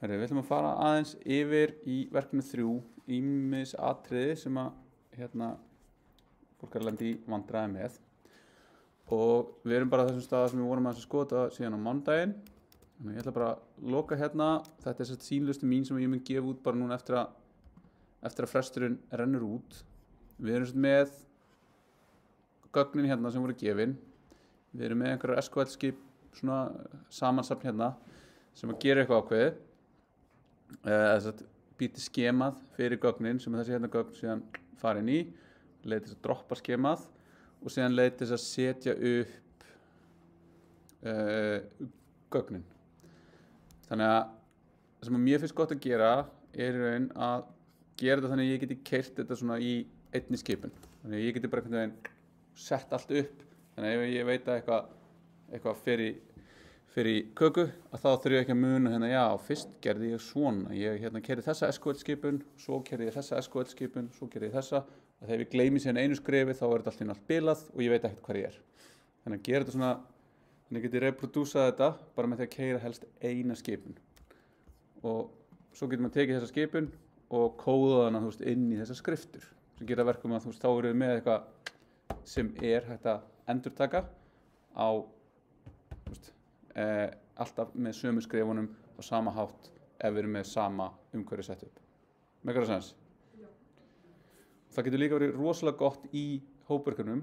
Við ætlum að fara aðeins yfir í verkefni 3 ýmis atriði sem að fólk er að lenda í vandræði með og við erum bara á þessum stað sem við vorum að skoða síðan á mánudaginn. Þannig ég ætla bara að loka hérna. Þetta er sett sýnlisti mín sem ég mun gefa út bara núna eftir að fresturinn rennur út. Við erum sett með gögnin hérna sem voru gefin. Við erum með einhverjar SQL-skip svona samansafn hérna sem að gera eitthvað ákveðið. Býti skemað fyrir gögnin sem þessi hérna gögn síðan fara inn í, leið til að droppa skemað og síðan leið til að setja upp gögnin. Þannig að það sem mér finnst gott að gera er í raun að gera þetta þannig að ég geti keyrt þetta svona í einni skipun. Þannig að ég geti bara einhvern veginn sett allt upp. Þannig að ef ég veit að eitthvað fer í köku, að þá þurfi ég ekki að muna hérna, já, fyrst gerði ég svona, ég keyrði þessa SQL-skipun, svo keyrði ég þessa SQL-skipun, svo keyrði ég þessa, að þegar ég gleymi síðan einu skrefi, þá er þetta allt bilað og ég veit ekkert hvar ég er. Þannig að gera þetta svona, þannig að ég geti reprodúsað þetta bara með því að keyra helst eina skipun. Og svo getur maður tekið þessa skipun og kóða hana, inn í þessar skriftur, sem gera verkum að, þá erum við með eitthvað sem er hægt að endurtaka á, alltaf með sömu skrefunum á sama hátt ef við erum með sama umhverfi sett upp. Megar það sens? Já. Það getur líka verið rosalega gott í hópverkunum,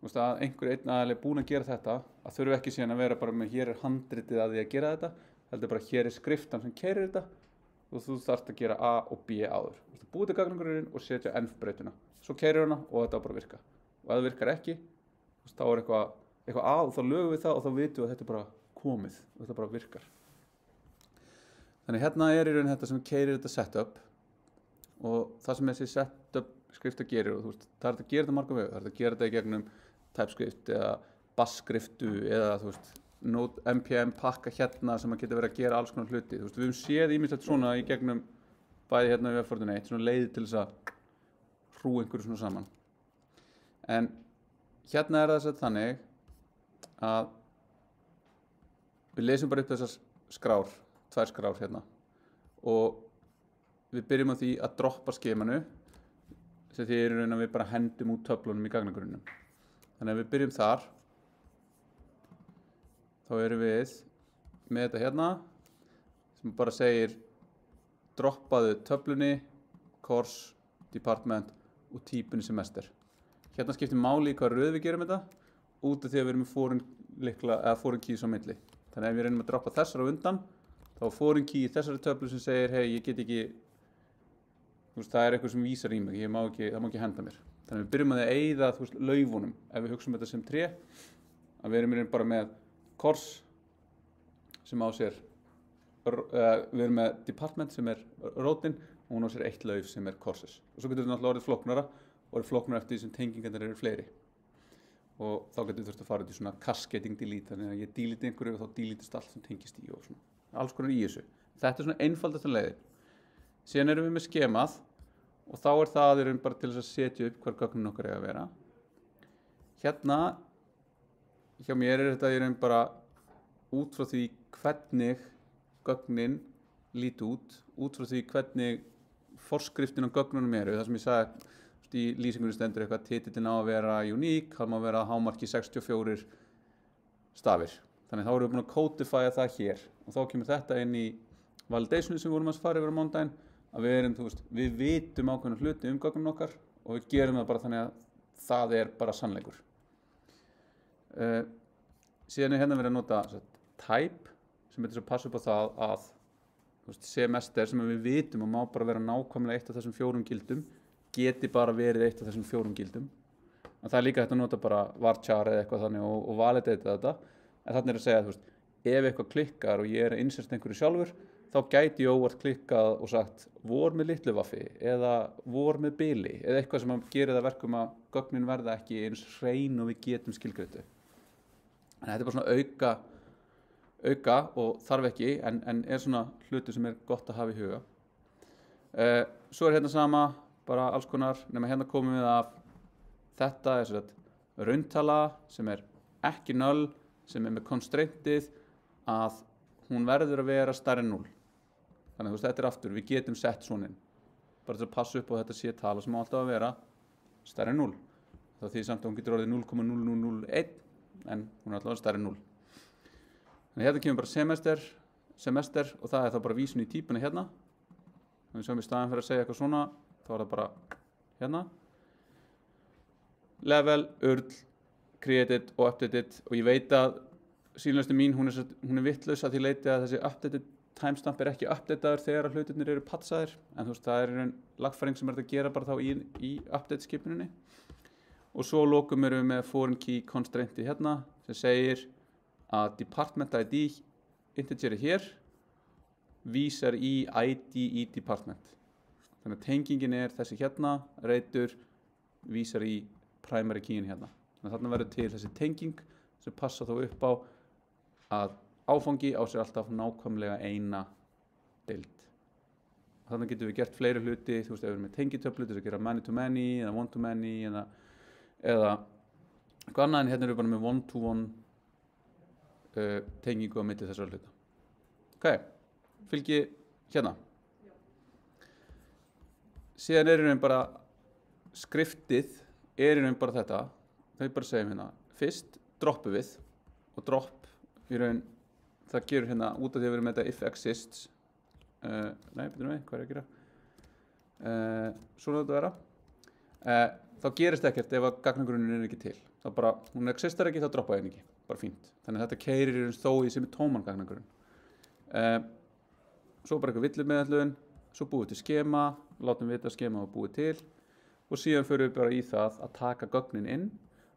að einhver einn aðeins er búinn að gera þetta, að þurfi ekki síðan að vera bara með hér er handritið að því að gera þetta, heldur bara hér er skriftan sem keyrir þetta og þú þarft að gera A og B áður. Þú búið til gagnagrunninn og setja env-brautina. Svo keyrir hana og þetta á bara að virka. Og ef það virkar ekki, þá er eitthvað A og þá lögum við það og þá vitum við að þetta er bara komið og þetta bara virkar. Þannig hérna er í raun þetta sem keyrir þetta setup og það sem þessi setup skrifta gerir og það er að gera þetta marga vegu. Það er að gera þetta í gegnum TypeScript eða Bash-skriftu eða Node npm pakka hérna sem að geta verið að gera alls konar hluti. Við höfum séð ýmislegt svona í gegnum bæði hérna við Web41, svona leið til þess að hrúa einhverju svona saman. En hérna er það þannig að við lesum bara upp þessar skrár, 2 skrár hérna og við byrjum á því að droppa skemanu sem því er í raun að við bara hendum út töflunum í gagnagrunnum. Þannig að við byrjum þar, þá erum við með þetta hérna sem bara segir droppaðu töflunni, course, department og típunni semester. Hérna skiptir máli í hvað röð við gerum þetta út af því að við erum með foreign keys á milli. Þannig að ef við reynum að droppa þessar á undan, þá er foreign key í þessari töflu sem segir, hey, ég get ekki, það er eitthvað sem vísar í mig, það má ekki henda mér. Þannig að við byrjum að eyða laufunum, ef við hugsum þetta sem tré, að við erum bara með course sem á sér, við erum með department sem er rótin og hún á sér eitt lauf sem er courses. Og svo getur þetta náttúrulega orðið flóknara og orðið flóknara eftir því sem tengingarnir eru fleiri. Og þá getur við þurft að fara út í svona cascading delete, þannig að ég delete einhverju og þá deletist allt sem tengist í og svona. Alls konar í þessu. Þetta er svona einfaldasta leiðin. Síðan erum við með skemað og þá er það bara til þess að setja upp hvar gögnin okkar eiga að vera. Hérna, hjá mér er þetta bara út frá því hvernig gögnin líti út frá því hvernig forskriftin á gögnunum eru, það sem ég sagði í lýsingunni stendur eitthvað titillinn á að vera unique, hann má vera hámarki 64 stafir. Þannig þá erum við búin að codifya það hér og þá kemur þetta inn í validationi sem við vorum að fara yfir á mánudaginn að við vitum ákveðna hluti gögnum okkar og við gerum það bara þannig að það er bara sannleikur. Síðan er hérna verið að nota type sem er til að passa upp á það að semester sem við vitum og má bara vera nákvæmlega eitt af þessum 4 gildum geti bara verið eitt af þessum 4 gildum. En það er líka hægt að nota bara varchar eða eitthvað þannig og validata þetta. En þannig er að segja ef eitthvað klikkar og ég er að insert einhverju sjálfur, þá gæti ég óvart klikkað og sagt vor með litlu vaffi eða vor með bili eða eitthvað sem gerir það verkum að gögnin verða ekki eins hrein og við getum skilgreindu. En þetta er bara svona auka og þarf ekki en er svona hlutur sem er gott að hafa í huga. Svo er hérna sama bara alls konar, nema hérna komum við af þetta er rauntala sem er ekki null, sem er með constraintið að hún verður að vera stærri en 0. Þannig að þetta aftur, við getum sett svona inn. Bara til að passa upp á þetta sé tala sem á alltaf að vera stærri en 0. Þá því samt að hún getur orðið 0,0001 en hún er alltaf stærri en 0. Þannig hérna kemur bara semester og það er þá bara vísun í típuna hérna. Þannig sem í staðin fyrir að segja eitthvað svona, þá er það bara hérna. Level, url, created og updated og ég veit að sýnlustu mín, hún er vittlaus að því leiti að þessi updated timestamp er ekki uppdataður þegar að hlutirnir eru patsaðir, en þú veist, það er einn lagfæring sem er að gera bara þá í update skipuninni. Og svo lokum erum við með foreign key constrainti hérna sem segir að department ID integer hér vísar í ID í department. Þannig að tengingin er þessi hérna, reitur vísar í primary keyin hérna. Þannig að þarna verður til þessi tenging sem passa þó upp á að áfangi á sér alltaf nákvæmlega eina deild. Þannig getum við gert fleiri hluti, þú veist, ef við erum með tengitöflu til að gera many to many eða one to many eða eitthvað annað, en hérna erum við bara með one to one tengingu á milli þessara hluta. Ok, fylgi hérna. Síðan er bara skriftið, er bara þetta, þau bara segjum hérna, fyrst droppum við og dropp í raun. Það gerur hérna út af því að við erum með þetta if exists. Nei, betur við, hvað er að gera? Svona þetta vera. Þá gerist ekkert ef að gagnagrunninn er ekki til. Þá bara, hún existar ekki, þá droppa ég ekki. Bara fínt. Þannig að þetta keyrir þó í sem er tóman gagnagrunn. Svo bara eitthvað villumeðallun, svo búið til skema, látum við þetta skema og búið til. Og síðan förum við bara í það að taka gögnin inn.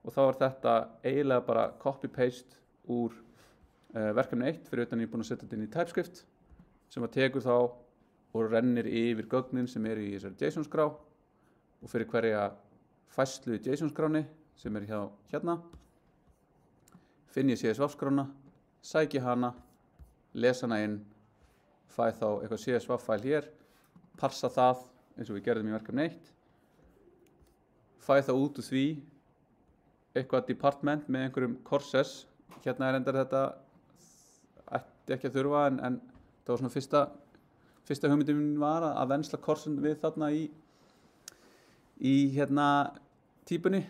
Og þá er þetta eiginlega bara copy-paste úr verkefni 1 fyrir utan ég er búinn að setja þetta inn í TypeScript sem að tekur þá og rennir yfir gögnin sem eru í þessari JSON-skrá og fyrir hverja færslu í JSON-skráni sem er hérna finn ég CSV-skrána, sæki hana, lesa hana inn, fæ þá eitthvað CSV-fæl hér, parsa það eins og við gerðum í verkefni 1, fæ þá út úr því eitthvað department með einhverjum courses, hérna er endar þetta ætti ekki að þurfa en það var svona fyrsta hugmyndin var að vensla korsun við þarna í hérna típunni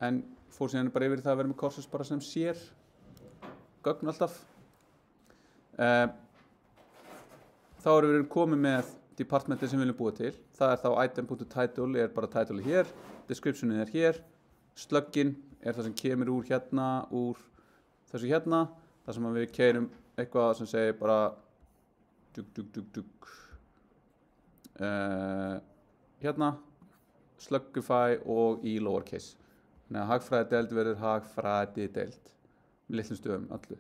en fór síðan bara yfir það að vera með korsus bara sem sér gögn alltaf. Þá erum við komið með departmenti sem við viljum búa til. Það er þá item.title er bara title hér, descriptionið er hér, sluggin er það sem kemur úr hérna, úr þessu hérna, þar sem við keyrum eitthvað sem segir bara hérna, sluggify og í lowercase. Þannig að hagfræðideild verður hagfræðideild með litlum stöðum öllu.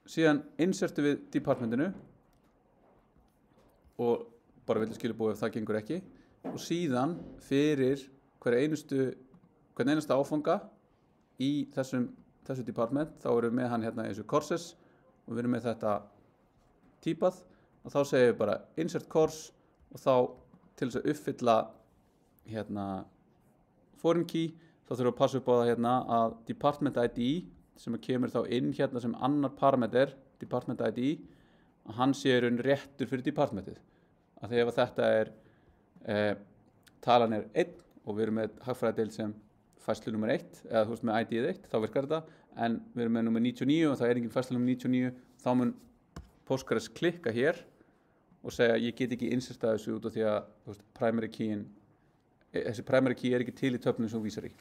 Síðan insertum við departmentinu og bara viljum skilabúið ef það gengur ekki og síðan fyrir hvern einasta áfanga í þessu department þá erum við með hann hérna eins og courses og við erum með þetta típað og þá segjum við bara insert course og þá til þess að uppfylla hérna foreign key þá þurfum við að passa upp á það hérna að department ID sem kemur þá inn hérna sem annar parameter department ID að hann sé raun réttur fyrir departmentið að því ef þetta er talan er 1 og við erum með hagfræðideild sem færslu nummer 1 eða þú veist með ID 1 þá virkar þetta en við erum með nummer 99 og það er engin færslu nummer 99 þá mun Postgres klikka hér og segja ég get ekki insertað þessu út af því að veist, þessi primary key er ekki til í töflunum sem vísar í.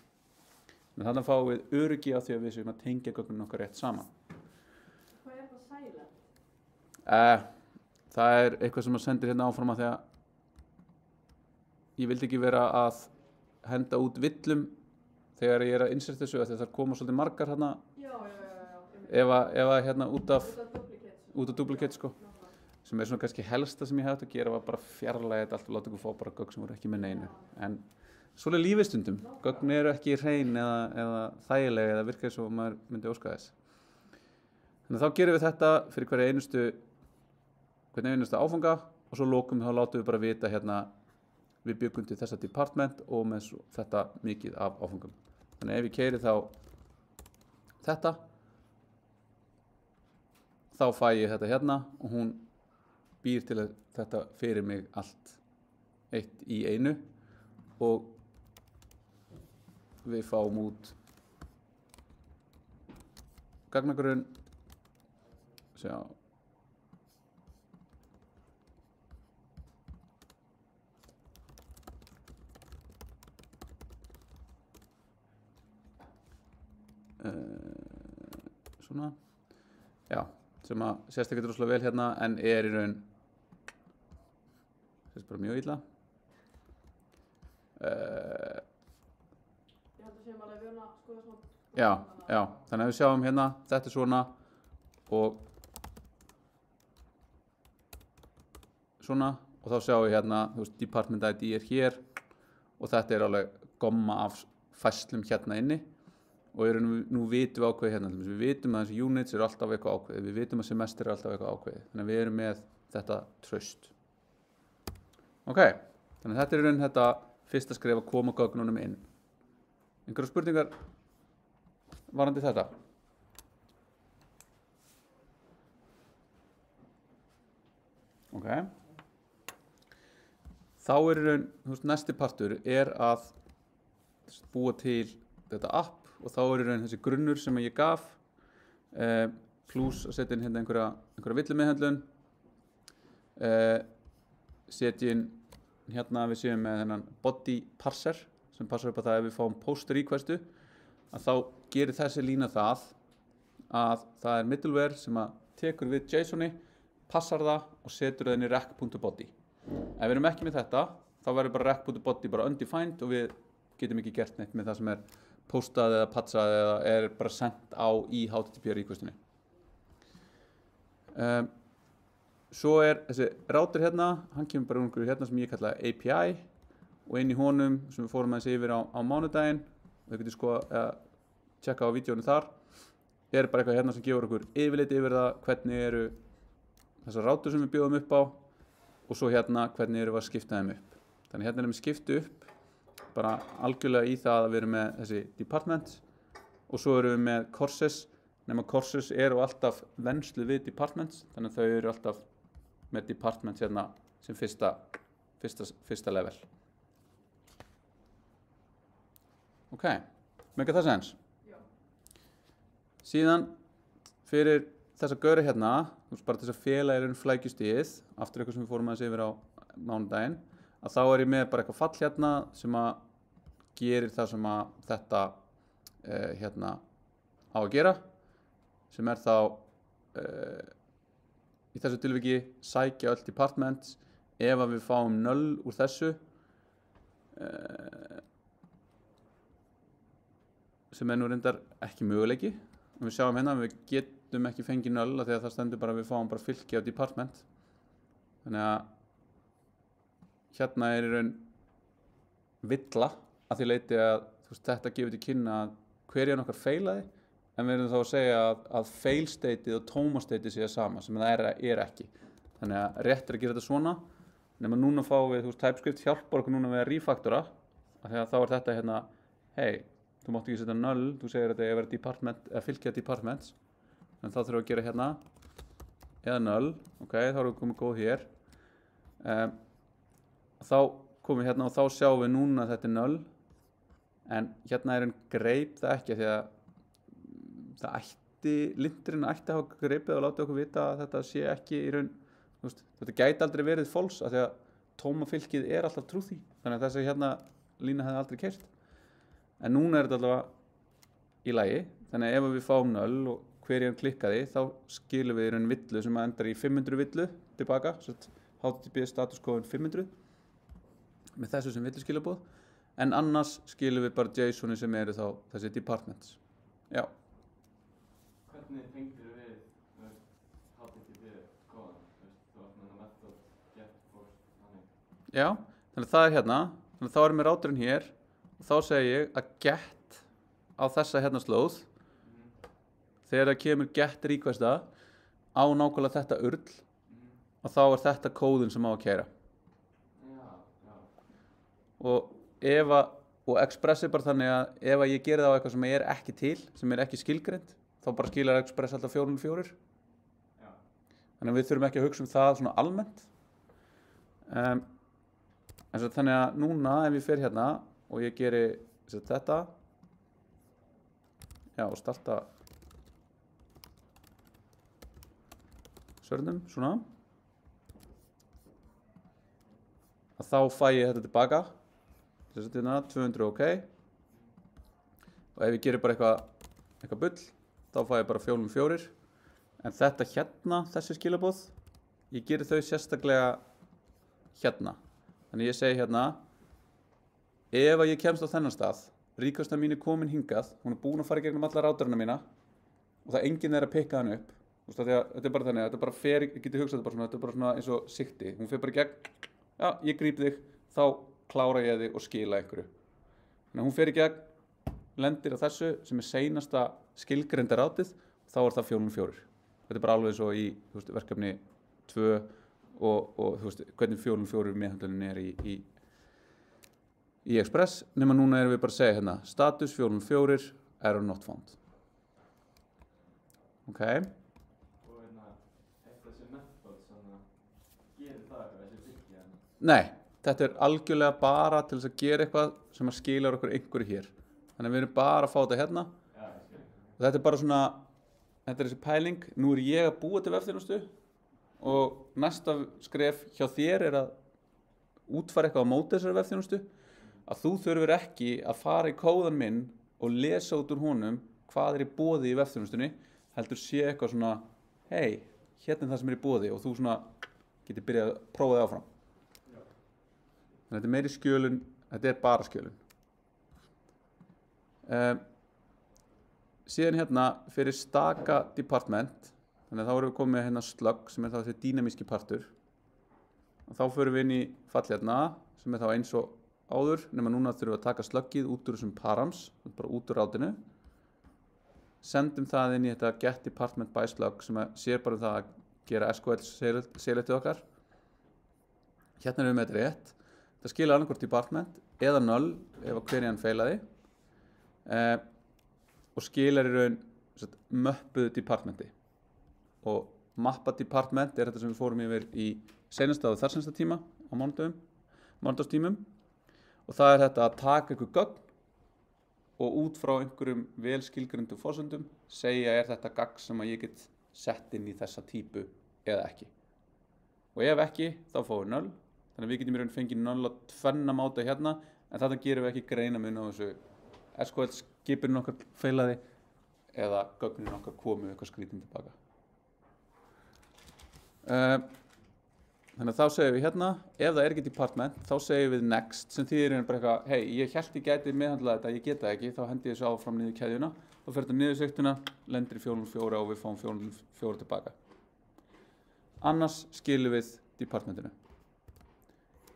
Þannig að fáum við öryggi á því að við séum að tengja gögnum okkar rétt saman. Hvað er það sæla? Það er eitthvað sem að sendir hérna áfram að því að ég vildi ekki vera að henda út villum þegar ég er að insert þessu að það koma svolítið margar hérna ef að hérna út af duplicate sko sem er svona kannski helsta sem ég hefði að gera var bara fjarlæga þetta allt og láta ykkur fá bara gögn sem voru ekki með neinu en svolítið lífið stundum gögn eru ekki hrein eða þægilega eða virka eins og maður myndi óska þess þannig að þá gerum við þetta fyrir hvern einustu áfanga og svo lokum þá látum við bara vita hérna við byggum til þessa department og með þetta mikið af áfangum þannig ef ég keyri þá þetta þá fæ ég þetta hérna og hún býr til þetta fyrir mig allt eitt í einu og við fáum út gagnagrunn, sjá svona, já, sem að sést ekkert rosalega vel hérna en er í raun sést bara mjög illa. Ég held að séum alveg við að skoða svona. Já, þannig að við sjáum hérna, þetta er svona og þá sjáum við hérna, þú veist, Department ID er hér og þetta er alveg gomma af færslum hérna inni og nú vitum við ákveðið hérna, við vitum að þessi units eru alltaf eitthvað ákveðið, við vitum að semester eru alltaf eitthvað ákveðið, þannig að við erum með þetta traust. Ok, þannig að þetta er í raun þetta fyrsta skref að koma gögnunum inn. Einhverjar spurningar varðandi þetta? Ok. Þá er í raun, þú veist, næsti partur er að búa til þetta app og þá er í raun þessi grunnur sem ég gaf pluss að setja inn hérna einhverja villumeðhöndlun, setja inn hérna við séum með þennan body parser sem passar upp að það ef við fáum post requestu að þá gerir þessi lína það að það er middleware sem að tekur við JSON-i, passar það og setur það inn í rec.body. Ef við erum ekki með þetta þá verður bara rec.body bara undefined og við getum ekki gert neitt með það sem er postað eða patsað eða er bara sendt á í HTTP requestinu. Svo er þessi router hérna, hann kemur bara einhverju hérna sem ég kalla API og inn í honum sem við fórum aðeins yfir á mánudaginn, þau getur sko að tjekka á vídeónu þar, er bara eitthvað hérna sem gefur okkur yfirlit yfir það hvernig eru þessar router sem við bjóðum upp á og svo hérna hvernig eru við að skipta þeim upp. Þannig hérna erum við skiptu upp bara algjörlega í það að við erum með þessi departments og svo erum við með courses, nema courses eru alltaf venslu við departments, þannig að þau eru alltaf með departments hérna sem fyrsta level. Ok, make það sens? Já. Síðan fyrir þessa gaura hérna, bara þess að fela er flækjustigið, aftur eitthvað sem við fórum aðeins yfir á mánudaginn, að þá er ég með bara eitthvað fall hérna sem að gerir það sem að þetta hérna á að gera, sem er þá í þessu tilviki sækja öll departments ef að við fáum null úr þessu sem er nú reyndar ekki möguleiki. Við sjáum hérna að við getum ekki fengið null af því að það stendur bara að við fáum bara fylki á department. Þannig að hérna er í raun villa að því leiti að þetta gefur til kynna að hverjan okkar feilaði en við erum þá að segja að fail stateið og toma stateið sé sama sem það er ekki. Þannig að rétt er að gera þetta svona nema núna fáum við, TypeScript hjálpar okkur núna við að refactora af því að þá er þetta hérna, hey, þú mátt ekki setja null, þú segir að þetta er að vera department, eða fylgja departments en þá þurfum við að gera hérna eða null, ok, þá erum við komið góð hér þá komum við hérna og þá sjáum við núna að þetta er null en hérna er greip það ekki því að linturinn ætti að hafa greipið og láta okkur vita að þetta sé ekki í raun, þetta gæti aldrei verið false af því að tóma fylkið er alltaf truthy þannig að þessi hérna lína hefði aldrei keyrt en núna er þetta allavega í lagi þannig að ef við fáum null og hverjan klikkaði þá skilum við í raun villu sem endar í 500 villu tilbaka, HTTP status kóðun 500 með þessu sem villu skilabóð en annars skilum við bara JSON sem eru þá þessi departments. Já. Hvernig tengdur við HTTP kóðan? Þú átt með method get post þannig. Já, þannig að það er hérna þannig að þá erum við routerinn hér og þá segi ég að get á þessa hérna slóð þegar það kemur get requesta á nákvæmlega þetta url og þá er þetta kóðun sem á að keyra. Og Express er bara þannig að ef ég geri það á eitthvað sem er ekki til, sem er ekki skilgreint, þá bara skilar Express alltaf 404. Þannig að við þurfum ekki að hugsa það svona almennt. Þannig að núna ef ég fer hérna og ég geri þetta, og starta sörnum, svona, að þá fæ ég þetta tilbaka, 200 OK, og ef ég gerir bara eitthvað bull, þá fæ ég bara 404, en þetta hérna, þessi skilaboð, ég gerir þau sérstaklega hérna. Þannig ég segi hérna, ef að ég kemst á þennan stað, requestan mín komin hingað, hún búin að fara í gegnum alla rátarana mína og það enginn að pikka hann upp. Þetta er bara þannig, þetta er bara fer, ég geti hugsað þetta er bara svona eins og sigti. Hún fer bara í gegn, já, ég gríp þig, þá klára ég þig og skila einhverju. Þannig að hún fer í gegn, lendir á þessu sem er seinasta skilgreinda rátið, þá er það 404. Þetta er bara alveg eins og í verkefni 2 og hvernig 404 meðhöndlunin er í Express, nema núna erum við bara að segja hérna status 404, error not found. Ok. Og eitt þessi method svona, gerir það eitthvað þessi byggja? Nei, þetta er algjörlega bara til þess að gera eitthvað sem að skilar okkur einhverju hér. Þannig að við erum bara að fá þetta hérna. Já, ég skil. Og þetta er bara svona, þetta er þessi pæling, nú er ég að búa til vefþjónustu og næsta skref hjá þér er að útfæra eitthvað á móti þessari vefþjónustu, að þú þurfir ekki að fara í kóðan minn og lesa út úr honum hvað er í boði í vefþjónustunni, heldur sé eitthvað svona, hei, hérna er það sem er í boði og þú svona getur byrjað að prófa þig áfram. Já. Þannig að þetta er meiri skjölun, þetta er bara skjölun. Síðan hérna fyrir staka department, þannig að þá erum við komið hérna slug sem er þá þessi dýnamíski partur. Og þá förum við inn í fall hérna sem er þá eins og áður, nema núna þurfum við að taka sluggið út úr þessum params, bara út úr rátinu. Sendum það inn í þetta get department by slug sem sér bara það að gera SQL seletið okkar. Hérna erum við með þetta rétt. Það skilur annarkvort department eða null ef að queryan feilaði. Og skilar í raun möppuðu departmenti. Og mappa department er þetta sem við fórum yfir í seinasta og þarseinasta tíma á mánudagstímum. Og það er þetta að taka einhver gögn og út frá einhverjum vel skilgreindu forsendum segja er þetta gagn sem að ég get sett inn í þessa típu eða ekki. Og ef ekki, þá fáum við null. Þannig að við getum í raun fengið null á tvenna máta hérna, en þetta gerum við ekki greinamun á þessu SQL skipurinn okkar feilaði eða gögnin okkar komu eitthvað skrítin tilbaka. Þannig að þá segum við hérna, ef það er ekki department, þá segum við next, sem þýðir bara eitthvað, hei, ég hélt ég gæti meðhandla þetta, ég geta ekki, þá hendi ég þessu áfram niður keðjuna, þá fer þetta niður sigtuna, lendir í 404 og við fáum 404 tilbaka. Annars skilum við departmentinu.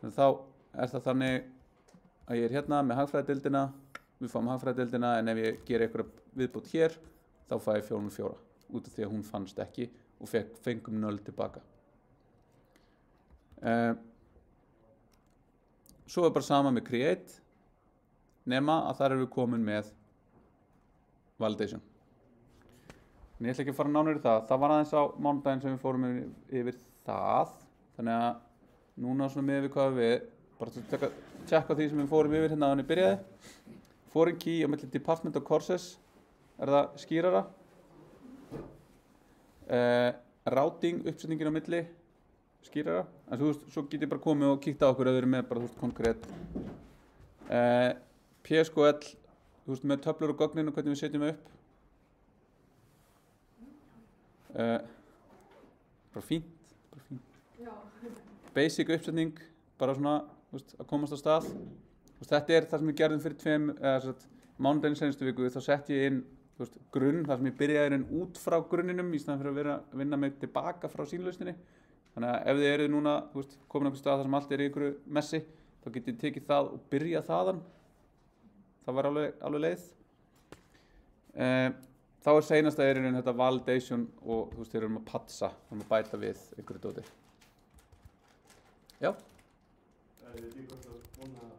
Þannig að þá er það þannig að ég er hérna með hagfræðideildina, við fáum hagfræðideildina, en ef ég ger eitthvað viðbútt hér, þá fæ ég 404, út af því að hún fannst ekki og fengum 0 tilbaka. Svo er bara sama með create, nema að þar erum við komin með validation. En ég ætla ekki að fara nánar í það. Það var aðeins á mánudaginn sem við fórum yfir það. Þannig að núna svona með við hvað við, bara til að tjekka því sem við fórum yfir hérna að hann byrjaði. Foreign key á milli department og courses, er það skýrara. Routing, uppsetningin á milli, skýrara, en svo get ég bara komið og kíkt á okkur að þau eru með bara, konkrétt. PSQL, með töflur og gögnin og hvernig við setjum upp. Bara fínt. Já. Basic uppsetning, bara svona, að komast á stað. Þetta er það sem við gerðum fyrir mánudaginn seinustu viku, þá sett ég inn grunn, þar sem ég byrjaði inn út frá grunninum í staðan fyrir að vinna mig tilbaka frá sýnlausninni. Þannig að ef þið eru núna komin á einhver stað þar sem allt er í einhverju messi, þá getið þið tekið það og byrjað þaðan. Það var alveg leið. Þá er seinasta í raun þetta validation og þeir eru að patsa, að bæta við einhverju dóti. Já. Ég veit ekki hvort þú búin að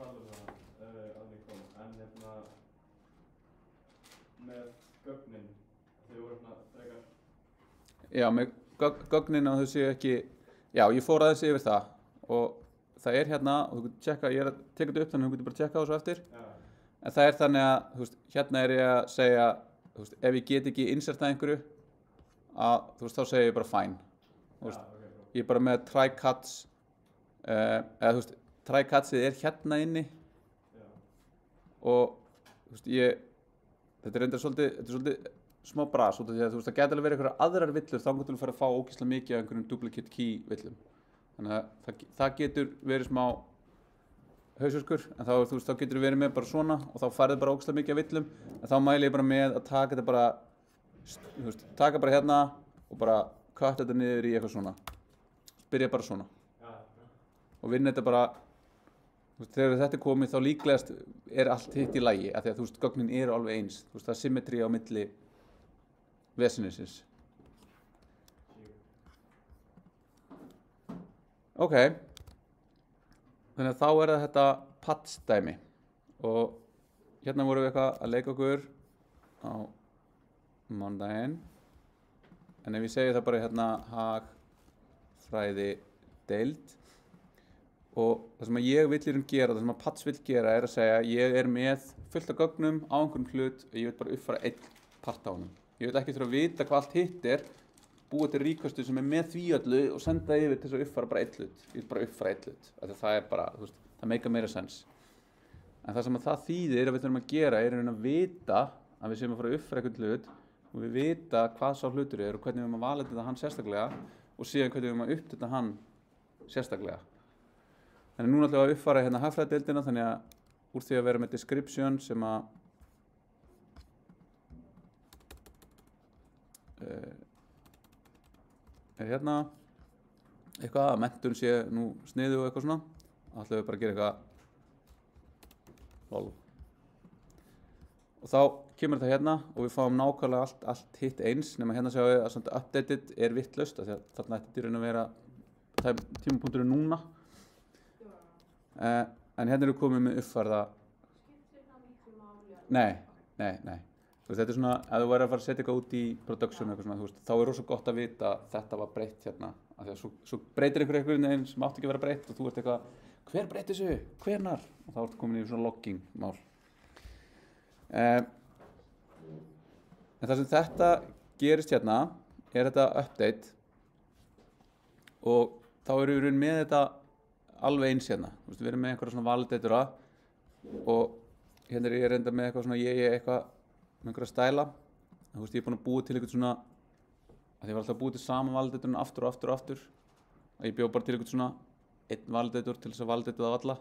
tala það alveg koma, en með gögnin, þau voru frekar. Já, með gögnin að þau séu ekki, já, ég fór aðeins yfir það og það er hérna, og þú getur tjekka, ég er að teka þetta upp þannig að þú getur bara tjekka á þessu eftir, en það er þannig að, þú veist, hérna er ég að segja, þú veist, ef ég get ekki insertað einhverju, að, þú veist, þá segir ég bara fine, þú veist, ég er bara með try cuts, eða, þú veist, try cutsið er hérna inni og, þú veist, þetta er reyndar svolítið smá bras út af því að þú veist það gæti alveg verið einhverjar aðrar villur þá getur þú fara að fá ógeðslega mikið af einhverjum duplicate key villum þannig að það getur verið smá hausverkur en þá, þú veist, þá getur þú verið með bara svona og þá farið bara ógeðslega mikið af villum en þá mæli ég bara með að taka þetta bara þú veist, taka bara hérna og bara cut þetta niður í eitthvað svona byrja bara svona og vinna þetta bara þú veist, þegar þetta er komið þá líklegast er allt hitt í lagi af því að þú veist, gögnin eru alveg eins þú veist, það er symmetry á milli vesinisins ok þannig að þá er það þetta patch dæmi og hérna vorum við eitthvað að leika okkur á mánudaginn en ef ég segi það bara hérna hagfræði deild og það sem að ég vill í raun gera, það sem að patch vill gera er að segja ég er með fullt af gögnum á einhvern hlut og ég vil bara uppfæra einn part á honum ég vil ekki þurfa að vita hvað allt hitt er búa til requestu sem er með því öllu og senda yfir til þess að uppfæra bara einn hlut ég vil bara uppfæra einn hlut af því að það er bara, þú veist, það meika meira sens en það sem að það þýðir að við þurfum að gera er að vita að við séum að fara að uppfæra einhvern hlut og við vita hvað sá hlutur er og hvernig við erum að validata hann sérstaklega og síðan hvernig við erum að uppdata hann sérstaklega þannig núna ætlum við að uppfæra hérna hagfræðideildina þannig að úr því að vera með description sem að er hérna eitthvað að menntun sé nú sniðu og eitthvað svona þá ætlum við bara að gera eitthvað lol og þá kemur þetta hérna og við fáum nákvæmlega allt hitt eins nema hérna sjáum við að svona updated er vittlaust af því að þarna ætti dýrin að vera tímapunkturinn núna en hérna erum við komið með uppfærða nei þú veist, þetta er svona, ef þú væri að fara að setja eitthvað út í production eitthvað svona, þú veist, þá er rosa gott að vita að þetta var breytt hérna af því að svo breytir einhvern veginn sem átti ekki að vera breytt og þú ert eitthvað, hver breytti þessu, hvenar og þá ertu komin í svona logging mál en það sem þetta gerist hérna er þetta update og þá erum við með þetta alveg eins hérna, þú veist, við erum með einhverja svona validatora og hérna er ég reynda með eitthvað svona eitthvað með einhverja stæla þú veist ég er búin að búa til eitthvað svona að ég var alltaf að búa til sama validatorinn aftur og aftur og aftur og ég bjóð bara til eitthvað svona einn validator til þess að validata það alla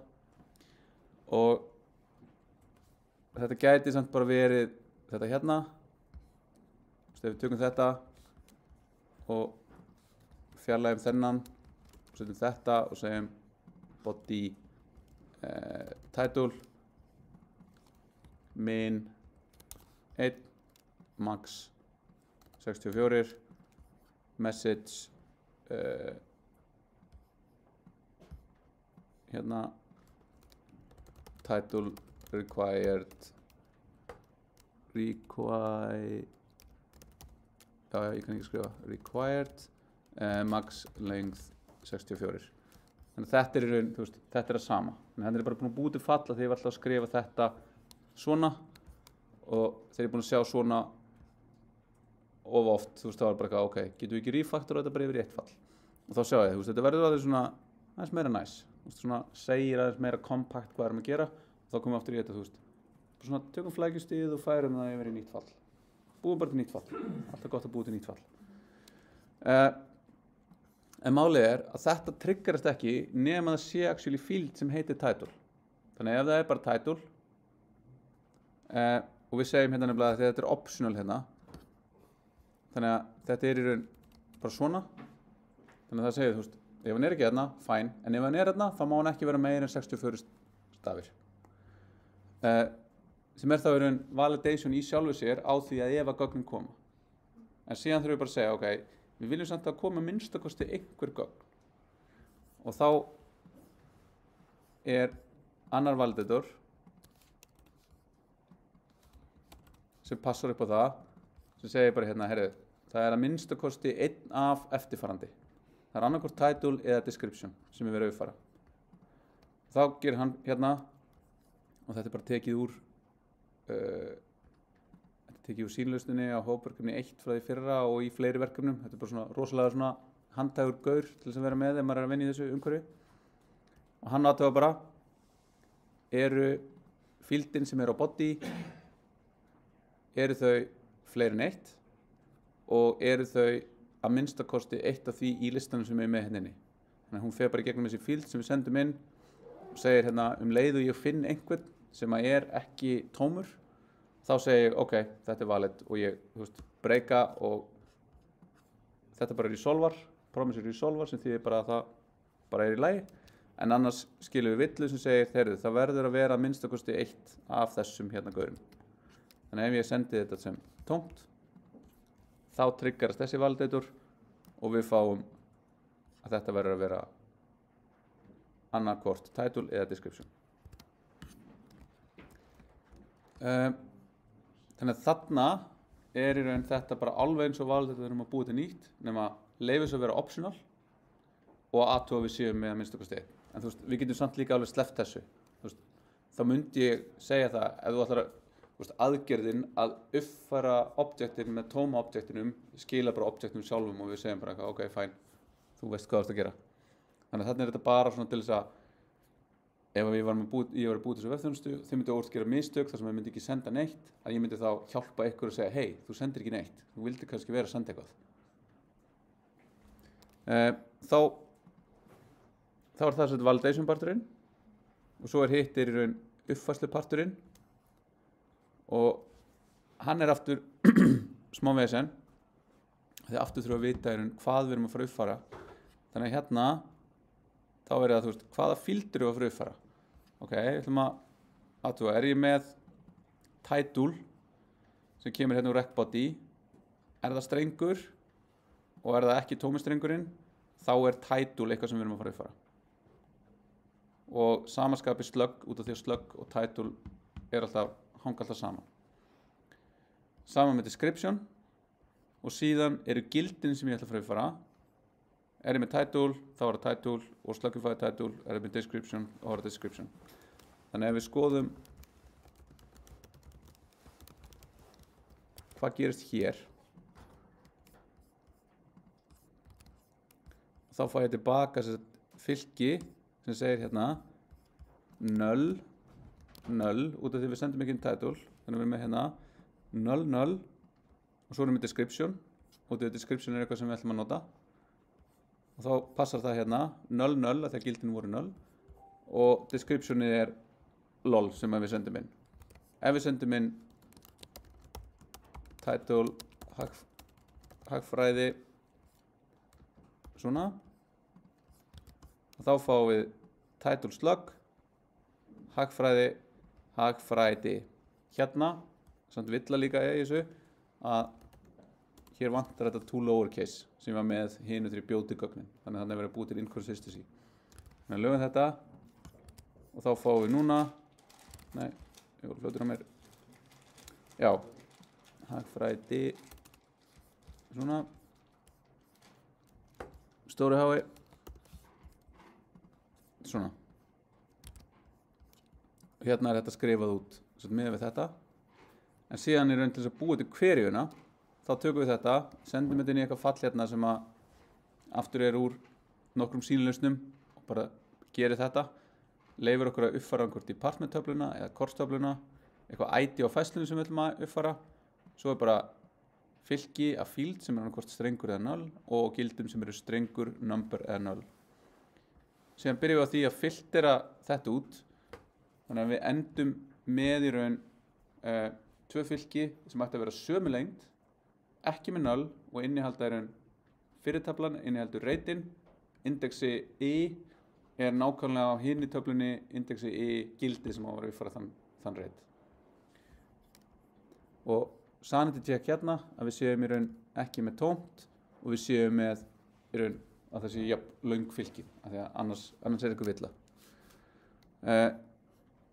og þetta gæti samt bara verið þetta hérna þú veist ef við tökum þetta og fjarlægjum þennan og setjum þetta og segjum body title min 1 max 64 message hérna title required já, ég kann ekki skrifa required max length 64 þannig að þetta er í raun, þú veist, þetta er það sama þannig að þetta er bara búin að búið til fall að því ég var alltaf að skrifa þetta svona og þegar ég er búin að sjá svona of oft, þú veist, þá var bara eitthvað, ok, getum við ekki refactora þetta bara yfir í eitt fall og þá sjá ég, þú veist, þetta verður aðeins svona aðeins meira næs, þú veist, svona segir aðeins meira kompakt hvað erum að gera og þá komum við aftur í þetta, þú veist, bara svona tökum flækjustíð og færum það yfir í nýtt fall búum bara til nýtt fall, alltaf gott að búa til nýtt fall en málið er að þetta triggerast ekki nema það sé actually field sem heitir title þannig ef það er bara title og við segjum hérna nefnilega að þetta er optional hérna þannig að þetta er í raun bara svona þannig að það segir, þú veist, ef hann er ekki hérna, fine en ef hann er hérna, þá má hann ekki vera meira en 64 stafir sem er þá í raun validation í sjálfu sér á því að ef að gögnin koma en síðan þurfum við bara að segja, ok, við viljum samt að koma minnstakosti einhver gögn og þá er annar validator sem passar upp á það sem segir bara hérna, heyrðu, það að minnsta kosti einn af eftirfarandi. Það annarkvort title eða description sem verið að uppfæra. Þá gerir hann hérna, og þetta bara tekið úr sýnlausninni á hópverkefni 1 frá því fyrra og í fleiri verkefnum. Þetta bara svona rosalega svona handhægur gaur til þess að vera með ef maður að vinna í þessu umhverfi. Og hann athuga bara, eru fíldin sem á body, eru þau fleiri en 1 og eru þau að minnsta kosti eitt af því í listanum sem með henni. Þannig að hún fer bara í gegnum þessi fíld sem við sendum inn og segir hérna leið og ég finn einhvern sem ekki tómur, þá segir ég ok, þetta valid og ég breyka og þetta bara resolvar, promise resolvar sem þýðir bara að það bara í lagi, en annars skilum við villu sem segir það verður að vera að minnsta kosti 1 af þessum hérna gaurum. Þannig ef ég sendi þetta sem tómt, þá triggerast þessi validator og við fáum að þetta verður að vera annarkvort title eða description. Þannig að þarna í raun þetta bara alveg eins og validator við erum að búið til nýtt, nema leyfis að vera optional og aðtúa við séum með að minnsta kosti 1. En við getum samt líka alveg sleppt þessu. Þá myndi ég segja það ef þú ætlar að aðgerðin að uppfæra objektin með tóma objektinum, skila bara objektinum sjálfum og við segjum bara ok, fæn, þú veist hvað þú ert að gera. Þannig að þarna þetta bara svona til þess að ef ég var að búið þessu vefþjónustu, þið myndi óvart gera mistök þar sem ég myndi ekki senda neitt, að ég myndi þá hjálpa ykkur að segja hei, þú sendir ekki neitt, þú vildi kannski vera að senda eitthvað. Þá er það svona validation parturinn og svo hitt í raun uppfærslu parturinn og hann aftur smá vesen því aftur þurfum að vita hvað við erum að fara að uppfæra. Þannig að hérna þá það hvaða filter við að fara að uppfæra. Ok, ég ætlum að athuga, ég með title sem kemur hérna úr recbody, það strengur og það ekki tómi strengurinn, þá title eitthvað sem við erum að fara að uppfæra. Og samanskapi slug út af því að slug og title hanga alltaf saman. Saman með description og síðan gildin sem ég ætla að fara að uppfæra. Ég með title, þá það title og slugify title, ég með description og það description. Þannig ef við skoðum hvað gerist hér, þá fæ ég tilbaka fylki sem segir hérna null, null, út af því við sendum ekki inn title, þannig við erum með hérna null, null og svo erum við description, út af því description eitthvað sem við ætlum að nota og þá passar það hérna null, null, af því að gildin voru null og descriptionið lol sem við sendum inn. Ef við sendum inn title, hagfræði, svona, og þá fáum við title slug, hagfræði, hérna, samt villa líka í þessu, að hér vantar þetta to lowercase sem var með hinu 3 bjótigögnin, þannig að það verið búið til inconsistency. Þannig að lögum þetta og þá fáum við núna, nei, ég voru fljótur á mér, já, hagfræði, svona, stóri hái, svona. Og hérna þetta skrifað út með við þetta, en síðan raun til þess að búið til queryuna, þá tökum við þetta, sendum þetta inn í eitthvað fall hérna sem að aftur úr nokkrum sýnilausnum og bara gerir þetta, leyfir okkur að uppfæra einhver department-töfluna eða course-töfluna, eitthvað ID á fæslunum sem við ætlum að uppfæra, svo bara fylki af field sem annarkvort strengur eða null og gildum sem strengur, number eða null. Síðan byrjum við á því að filtera þetta út, þannig að við endum með í raun 2 fylki sem ætti að vera sömu lengd, ekki með null og innihalda í raun fyrirtaflan, innihaldur reytin, indexi I nákvæmlega á hinni töflunni indexi I gildi sem á að vera uppfæra þann reyt. Og sanity check hérna að við séum í raun ekki með tómt og við séum með í raun að það sé jafn löng fylki, af því að annars eitthvað villa.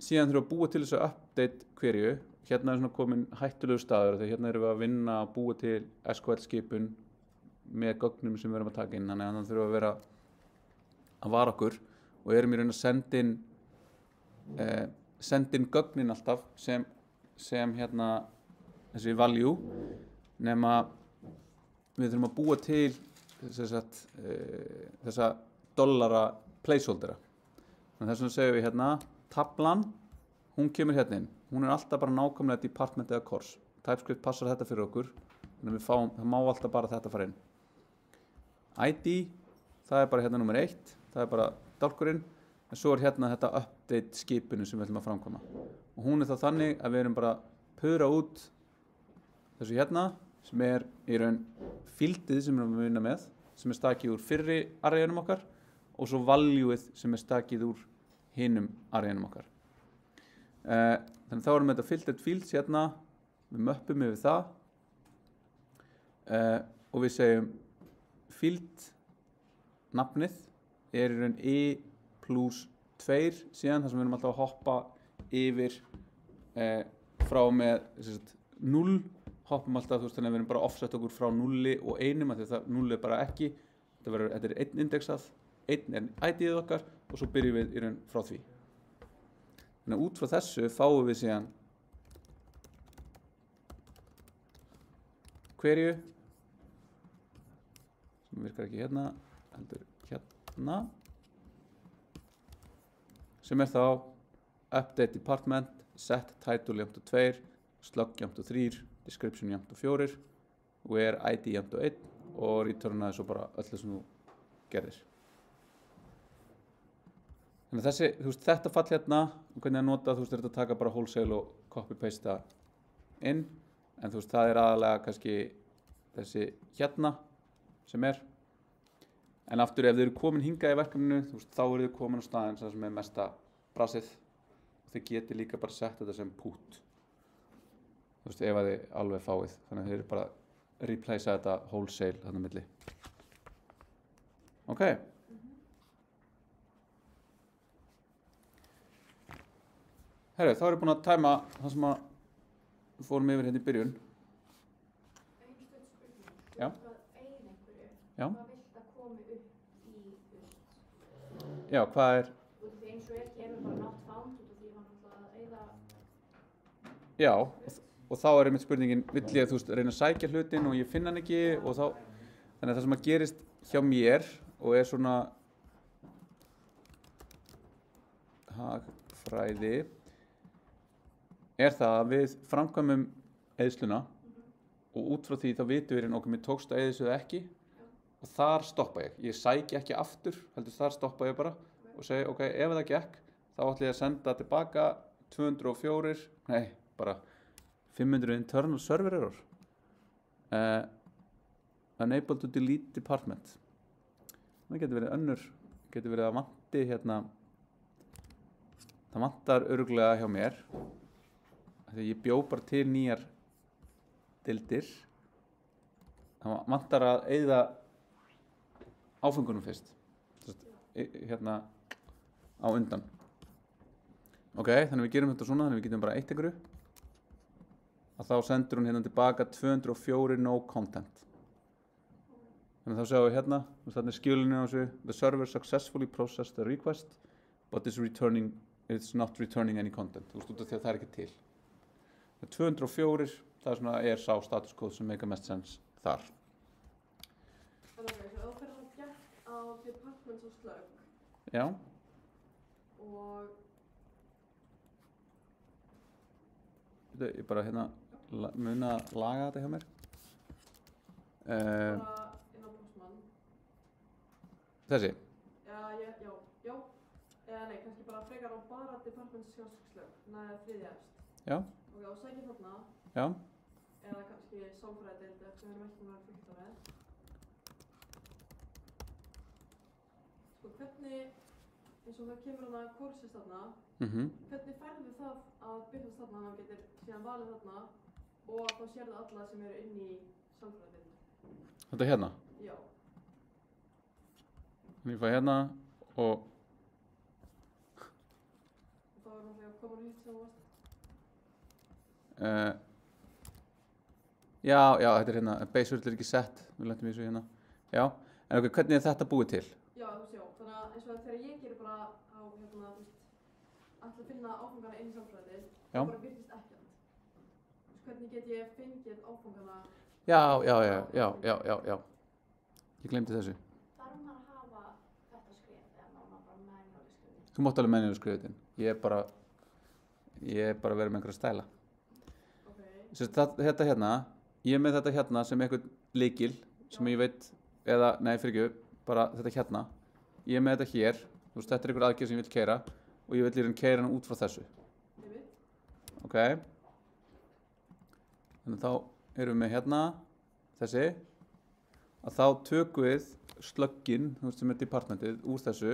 síðan þurfum við að búa til þess að update hverju. Hérna er svona komin hættulegu staður þegar hérna erum við að vinna að búa til SQL skipun með gögnum sem við erum að taka inn, þannig að þannig þurfum við að vera að vara okkur og erum í raun að senda inn gögnin alltaf sem hérna þessi value, nema við þurfum að búa til þessa dollara placeholdera. Þannig þess vegna segjum við hérna tablan, hún kemur hérna inn, hún er alltaf bara nákvæmlega department eða course. TypeScript passar þetta fyrir okkur, þannig að það má alltaf bara þetta fara inn. ID, það er bara hérna nummer 1, það er bara dálkurinn, en svo er hérna þetta update skipinu sem við ætlum að framkvæma. Og hún er þá þannig að við erum bara að pura út þessu hérna, sem er í raun fieldið sem við erum að vinna með, sem er stakið úr fyrri arrayunum okkar, og svo valueið sem er stakið úr hinum arrayunum okkar. Þannig þá erum við þetta filtered fields hérna, við möppum yfir það og við segjum field nafnið er í raun plus 2 síðan þar sem við erum alltaf að hoppa yfir frá með 0, hoppum alltaf, þú veist, þannig að við erum bara að offset okkur frá 0 og 1, af því að 0 er bara ekki, þetta er 1 indexað, 1 er ID-ið okkar og svo byrjum við í raun frá því. Þannig að út frá þessu fáum við síðan hverju sem virkar ekki hérna, heldur hérna, sem er þá update department, set title jafnt 2, slug jafnt 3, description jafnt 4, where ID jafnt 1 og returnaði svo bara öllu sem þú gerðir. Þannig að þessi, þú veist, þetta fall hérna, hvernig að nota, þú veist, þetta taka bara wholesale og copy-paste inn, en þú veist, það er aðalega kannski þessi hérna sem er. En aftur, ef þið eru komin hingað í verkefninu, þú veist, þá eru þið komin á staðinn sem er mesta brasið og þið getið líka bara sett þetta sem put. Þú veist, ef að þið alveg fáið, þannig að þið eru bara að replacea þetta wholesale þarna milli. Ok. Herru, þá erum við búin að tæma það sem við fórum yfir hérna í byrjun. Einstuð spurning. Já. Hvað eigin einhverju? Já. Hvað vilt að komi upp í ust? Já, hvað er? Út af því eins og kemur bara not found, út af því hann alltaf að eyða. Já, og þá er einmitt spurningin, vill ég, þú veist, reyna að sækja hlutin og ég finna hann ekki og þá, þannig að það sem að gerist hjá mér og er svona hagfræði, er það að við framkvæmum eyðsluna og út frá því þá vitum við okkur mér tókst að eyða þessu eða ekki og þar stoppa ég. Ég sæki ekki aftur, heldur þar stoppa ég bara og segi ok, ef það gekk þá ætla ég að senda tilbaka 204, nei, bara 500 internal server error. Unable to delete department. Það getur verið önnur, getur verið að vanti hérna, það vantar örugglega hjá mér. Þegar ég bjó bara til nýjar deildir, það vantar að eyða áfengunum fyrst, hérna á undan. Ok, þannig við gerum þetta svona, þannig við getum bara eitt einhverju, að þá sendur hún hérna tilbaka 204 no content. Þannig þá sjáum við hérna, þannig er skjölinu á þessu, the server successfully processed the request, but it's not returning any content, þú veist, út af því að það er ekki til. 204, það er svona sá statuskóð sem make mest sense þar. Þannig að þú fyrir að gekk á departments og slug. Já. Og Ég bara hérna muna að laga þetta hjá mér. bara inn á Postman. Þessi? Já. Eða nei, kannski bara frekar á bara departments og slug. Næða þriðja efst. Já. Ok, og sækja þarna. Já. Eða kannski sálfræðideild sem við erum ekki með að fylgta með. Sko, hvernig, eins og það kemur hana kórsist þarna, hvernig færðu það að byrjast þarna að hann getur síðan valið þarna og þá sérðu alla sem eru inn í sálfræðideild? Þetta hérna? Já. Þannig ég fæ hérna og Og þá er náttúrulega að koma sem þú varst? Já, þetta er hérna, base url er ekki sett, við lentum í þessu hérna. Já, en ok, hvernig er þetta búið til? Já, þú veist, já, þannig að eins og þegar ég gerir bara á, hérna, þú veist, ætla að finna áfangana inn í samsvæðið, Já. þá bara byrtist ekkert. Þú veist, hvernig get ég fengið áfangana? Já. Ég glemdi þessu. Þarf maður að hafa þetta skrif eða má maður bara manually skrifa? Þú mátt alveg mennilega skrifa þetta inn. Ég er bara að vera með einhverja stæla. Ok. Þetta hérna, ég er með þetta hérna sem einhvern lykil sem ég veit, eða, nei, fyrirgefðu, bara þetta hérna. Ég er með þetta hér, þú veist, þetta er einhver aðgerð sem ég vil keyra og ég vil í raun keyra hann út frá þessu. Ég veit. Ok. Þannig þá erum við með hérna, þessi, að þá tökum við slugginn, þú veist, sem er departmentið, úr þessu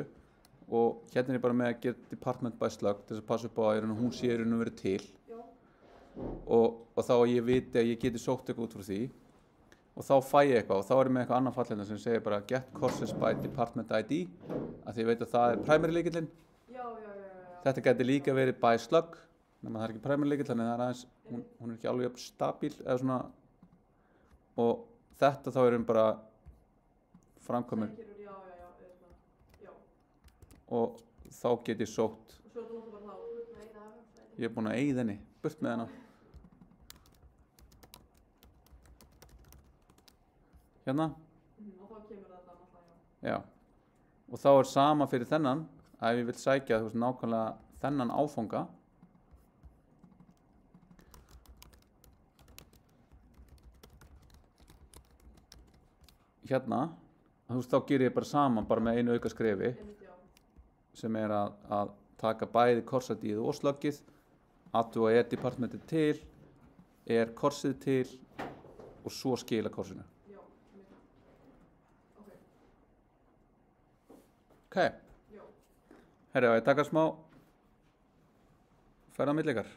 og hérna er ég bara með að gera department by slug til þess að passa upp á að hún sé í raun og verið til. Já. Og þá að ég viti að ég geti sótt eitthvað út frá því og þá fæ ég eitthvað og þá er ég með eitthvað annan fallenda sem segir bara get courses by department ID að því ég veit að það er primary lykillinn. Já. Þetta geti líka verið by slug nema það er ekki primary lykill þannig það er aðeins, hún er ekki alveg jafn stabíl eða svona og þetta þá erum bara framkomin Já. og þá get ég sótt. Og svo er þetta náttúrulega bara þá. Nei, það er Ég er búinn að eyða henni, burt með hennar. Hérna, Og þá kemur þetta náttúrulega, já. Og þá er sama fyrir þennan, að ef ég vil sækja þú veist, nákvæmlega þennan áfanga. Hérna, þú veist, þá gerir ég bara saman bara með einu auka skrefi Einmitt, já. sem er að taka bæði korsadíð og slöggið, athuga er departmentið til, er korsið til og svo skila korsinu. Já, einmitt. Ok. Ok, Já. herri, á ég taka smá ferð á milli ykkar.